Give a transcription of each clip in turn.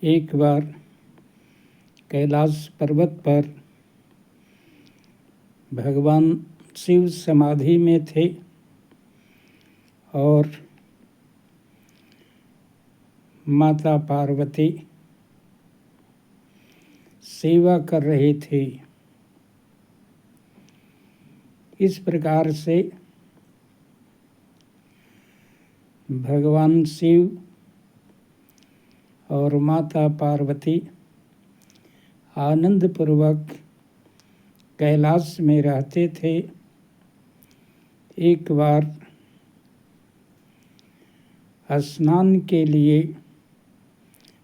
एक बार कैलाश पर्वत पर भगवान शिव समाधि में थे और माता पार्वती सेवा कर रहे थे। इस प्रकार से भगवान शिव और माता पार्वती आनंद पूर्वक कैलाश में रहते थे। एक बार स्नान के लिए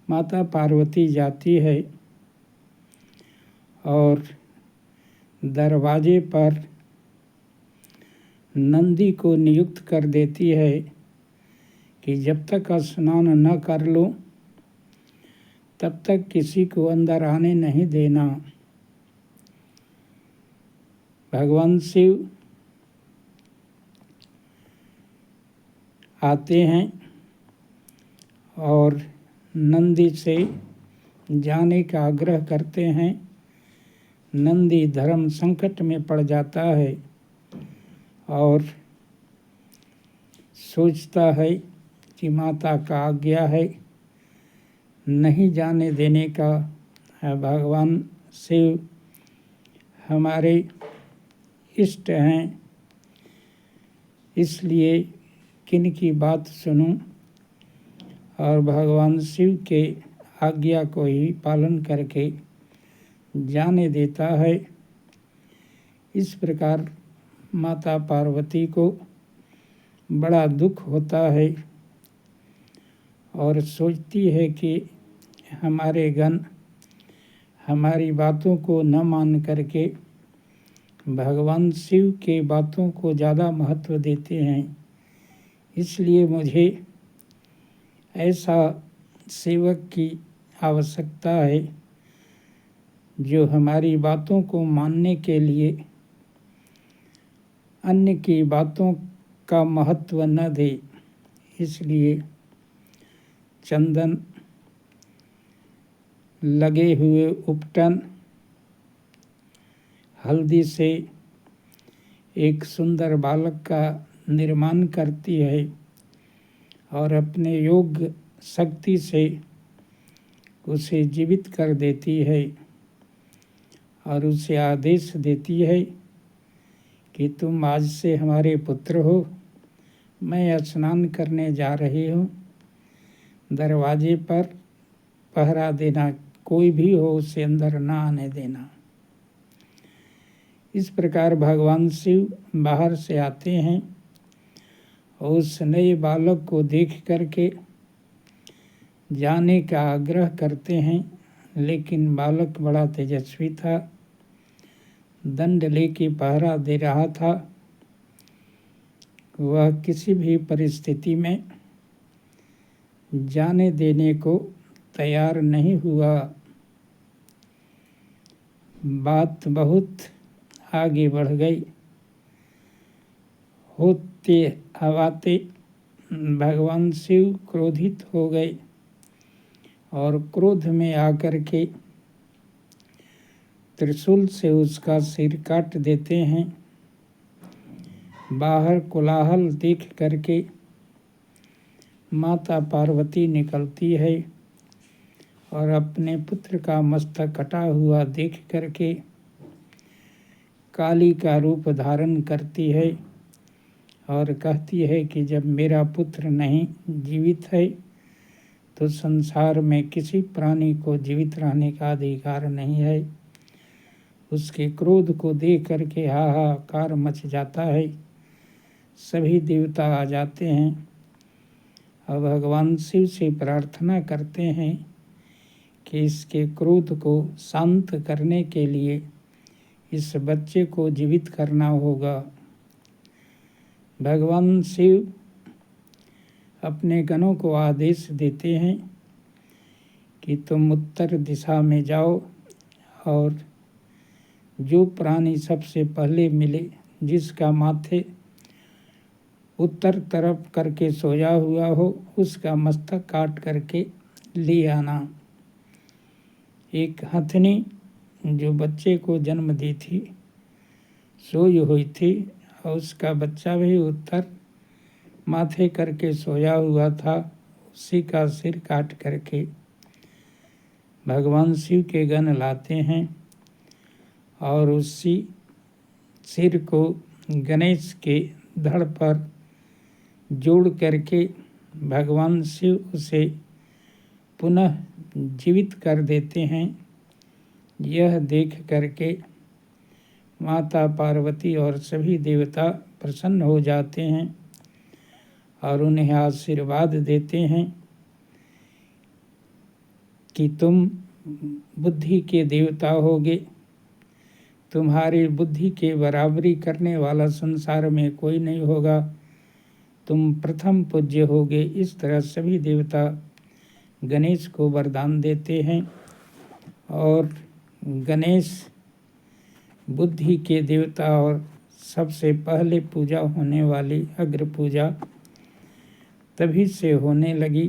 माता पार्वती जाती है और दरवाजे पर नंदी को नियुक्त कर देती है कि जब तक स्नान न कर लो तब तक किसी को अंदर आने नहीं देना। भगवान शिव आते हैं और नंदी से जाने का आग्रह करते हैं। नंदी धर्म संकट में पड़ जाता है और सोचता है कि माता का आज्ञा है, नहीं जाने देने का। भगवान शिव हमारे इष्ट हैं, इसलिए किन की बात सुनूं, और भगवान शिव के आज्ञा को ही पालन करके जाने देता है। इस प्रकार माता पार्वती को बड़ा दुख होता है और सोचती है कि हमारे गण हमारी बातों को न मान करके भगवान शिव के बातों को ज़्यादा महत्व देते हैं, इसलिए मुझे ऐसा सेवक की आवश्यकता है जो हमारी बातों को मानने के लिए अन्य की बातों का महत्व न दे। इसलिए चंदन लगे हुए उपटन हल्दी से एक सुंदर बालक का निर्माण करती है और अपने योग शक्ति से उसे जीवित कर देती है और उसे आदेश देती है कि तुम आज से हमारे पुत्र हो। मैं स्नान करने जा रही हूँ, दरवाजे पर पहरा देना, कोई भी हो उसे अंदर ना आने देना। इस प्रकार भगवान शिव बाहर से आते हैं और उस नए बालक को देख करके जाने का आग्रह करते हैं, लेकिन बालक बड़ा तेजस्वी था, दंड लेके पहरा दे रहा था। वह किसी भी परिस्थिति में जाने देने को तैयार नहीं हुआ। बात बहुत आगे बढ़ गई। होते हवाते भगवान शिव क्रोधित हो गए और क्रोध में आकर के त्रिशूल से उसका सिर काट देते हैं। बाहर कोलाहल देख करके माता पार्वती निकलती है और अपने पुत्र का मस्तक कटा हुआ देख करके काली का रूप धारण करती है और कहती है कि जब मेरा पुत्र नहीं जीवित है तो संसार में किसी प्राणी को जीवित रहने का अधिकार नहीं है। उसके क्रोध को देख करके हाहाकार मच जाता है, सभी देवता आ जाते हैं और भगवान शिव से प्रार्थना करते हैं कि इसके क्रोध को शांत करने के लिए इस बच्चे को जीवित करना होगा। भगवान शिव अपने गणों को आदेश देते हैं कि तुम उत्तर दिशा में जाओ और जो प्राणी सबसे पहले मिले, जिसका माथे उत्तर तरफ करके सोया हुआ हो, उसका मस्तक काट करके ले आना। एक हथनी जो बच्चे को जन्म दी थी, सोई हुई थी, और उसका बच्चा भी उत्तर माथे करके सोया हुआ था। उसी का सिर काट करके भगवान शिव के गण लाते हैं और उसी सिर को गणेश के धड़ पर जोड़ करके भगवान शिव उसे पुनः जीवित कर देते हैं। यह देख करके माता पार्वती और सभी देवता प्रसन्न हो जाते हैं और उन्हें आशीर्वाद देते हैं कि तुम बुद्धि के देवता होगे, तुम्हारी बुद्धि के बराबरी करने वाला संसार में कोई नहीं होगा, तुम प्रथम पूज्य होगे। इस तरह सभी देवता गणेश को वरदान देते हैं और गणेश बुद्धि के देवता और सबसे पहले पूजा होने वाली अग्र पूजा तभी से होने लगी